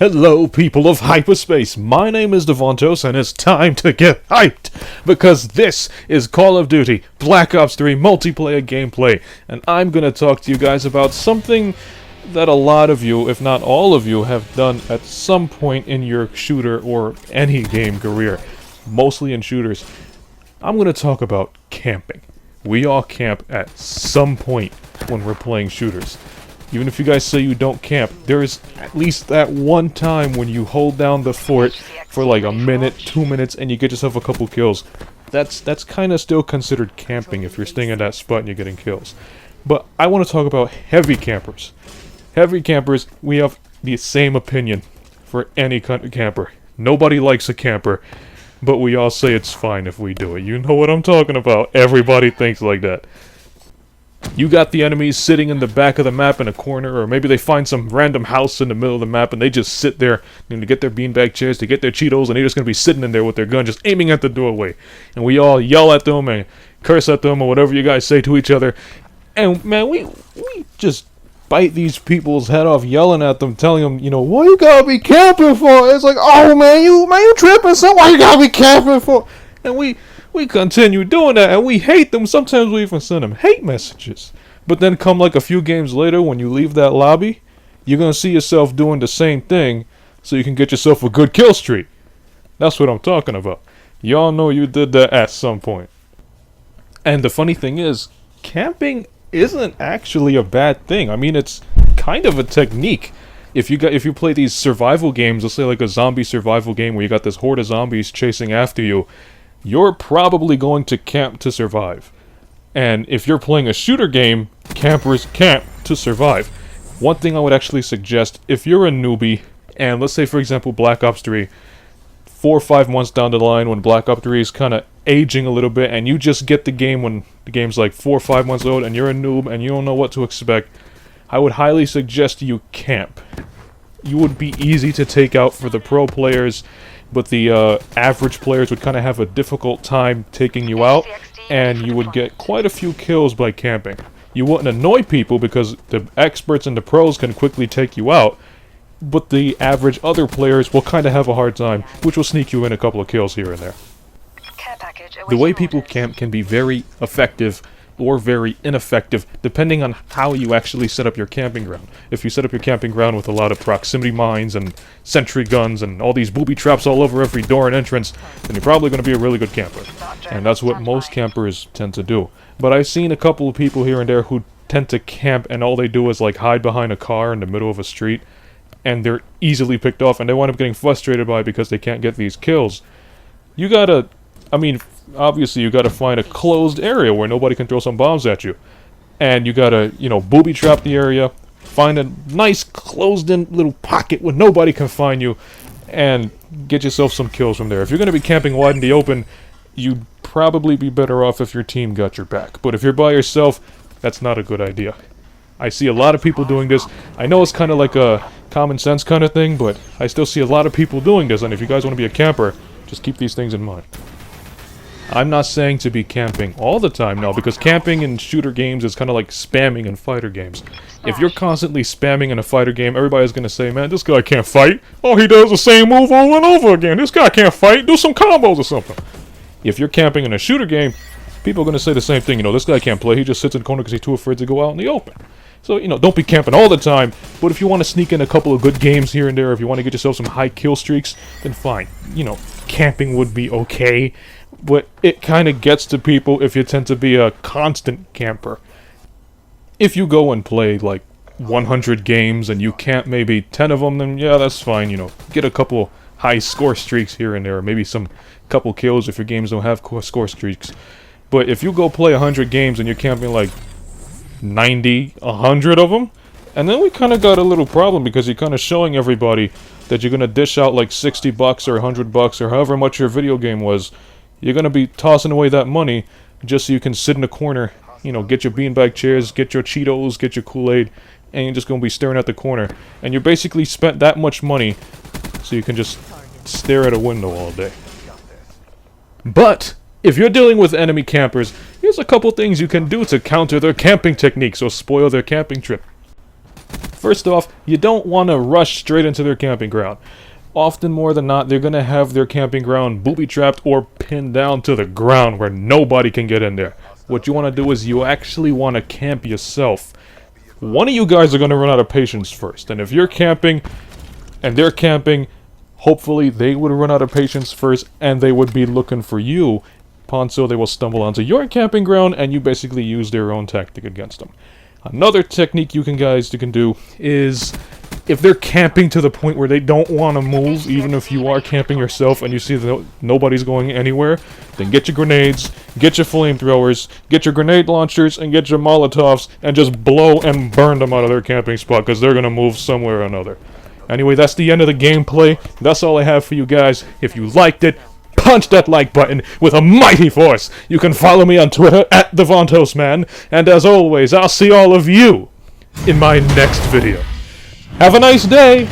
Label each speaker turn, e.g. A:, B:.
A: Hello, people of hyperspace. My name is Davontos, and it's time to get hyped because this is Call of Duty Black Ops 3 multiplayer gameplay, and I'm gonna talk to you guys about something that a lot of you, if not all of you, have done at some point in your shooter or any game career, mostly in shooters. I'm gonna talk about camping. We all camp at some point when we're playing shooters. Even if you guys say you don't camp, there is at least that one time when you hold down the fort for like a minute, 2 minutes, and you get yourself a couple kills. That's kind of still considered camping if you're staying in that spot and you're getting kills. But I want to talk about heavy campers. Heavy campers, we have the same opinion for any kind of camper. Nobody likes a camper, but we all say it's fine if we do it. You know what I'm talking about. Everybody thinks like that. You got the enemies sitting in the back of the map in a corner, or maybe they find some random house in the middle of the map and they just sit there to get their beanbag chairs, to get their Cheetos, and they're just going to be sitting in there with their gun just aiming at the doorway. And we all yell at them and curse at them or whatever you guys say to each other. And man, we just bite these people's head off yelling at them, telling them, you know, what you gotta be camping for? It's like, oh man, you tripping, son? Why you gotta be camping for? And we continue doing that, and we hate them. Sometimes we even send them hate messages. But then come like a few games later, when you leave that lobby, you're gonna see yourself doing the same thing, so you can get yourself a good kill streak. That's what I'm talking about. Y'all know you did that at some point. And the funny thing is, camping isn't actually a bad thing. I mean, it's kind of a technique. If you play these survival games, let's say like a zombie survival game where you got this horde of zombies chasing after you, you're probably going to camp to survive. And if you're playing a shooter game, campers camp to survive. One thing I would actually suggest, if you're a newbie, and let's say for example Black Ops 3, 4 or 5 months down the line when Black Ops 3 is kind of aging a little bit, and you just get the game when the game's like 4 or 5 months old and you're a noob and you don't know what to expect, I would highly suggest you camp. You would be easy to take out for the pro players, but the average players would kind of have a difficult time taking you out, and you would get quite a few kills by camping. You wouldn't annoy people because the experts and the pros can quickly take you out, but the average other players will kind of have a hard time, which will sneak you in a couple of kills here and there. The way people camp can be very effective or very ineffective, depending on how you actually set up your camping ground. If you set up your camping ground with a lot of proximity mines and sentry guns and all these booby traps all over every door and entrance, then you're probably going to be a really good camper. And that's what most campers tend to do. But I've seen a couple of people here and there who tend to camp and all they do is like hide behind a car in the middle of a street, and they're easily picked off and they wind up getting frustrated by it because they can't get these kills. You gotta, obviously you gotta find a closed area where nobody can throw some bombs at you. And you gotta, booby trap the area, find a nice closed-in little pocket where nobody can find you, and get yourself some kills from there. If you're gonna be camping wide in the open, you'd probably be better off if your team got your back. But if you're by yourself, that's not a good idea. I see a lot of people doing this. I know it's kind of like a common sense kind of thing, but I still see a lot of people doing this, and if you guys want to be a camper, just keep these things in mind. I'm not saying to be camping all the time now, because camping in shooter games is kind of like spamming in fighter games. If you're constantly spamming in a fighter game, everybody's going to say, man, this guy can't fight. Oh, he does the same move over and over again. This guy can't fight. Do some combos or something. If you're camping in a shooter game, people are going to say the same thing. This guy can't play. He just sits in the corner because he's too afraid to go out in the open. So, don't be camping all the time, but if you want to sneak in a couple of good games here and there, if you want to get yourself some high kill streaks, then fine. Camping would be okay, but it kind of gets to people if you tend to be a constant camper. If you go and play, like, 100 games and you camp maybe 10 of them, then yeah, that's fine, Get a couple high score streaks here and there, or maybe some couple kills if your games don't have score streaks. But if you go play 100 games and you're camping, like, 90, 100 of them, and then we kind of got a little problem because you're kind of showing everybody that you're going to dish out like $60 or $100 or however much your video game was. You're going to be tossing away that money just so you can sit in a corner, get your beanbag chairs, get your Cheetos, get your Kool-Aid, and you're just going to be staring at the corner. And you basically spent that much money so you can just stare at a window all day. But if you're dealing with enemy campers, here's a couple things you can do to counter their camping techniques or spoil their camping trip. First off, you don't want to rush straight into their camping ground. Often more than not, they're going to have their camping ground booby-trapped or pinned down to the ground where nobody can get in there. What you want to do is you actually want to camp yourself. One of you guys are going to run out of patience first, and if you're camping and they're camping, hopefully they would run out of patience first and they would be looking for you. Upon so they will stumble onto your camping ground and you basically use their own tactic against them. Another technique you can do is if they're camping to the point where they don't want to move, even if you are camping yourself and you see that nobody's going anywhere, then get your grenades, get your flamethrowers, get your grenade launchers, and get your Molotovs, and just blow and burn them out of their camping spot, because they're going to move somewhere or another. Anyway, that's the end of the gameplay. That's all I have for you guys. If you liked it, punch that like button with a mighty force. You can follow me on Twitter at Davontos Man, and as always, I'll see all of you in my next video. Have a nice day!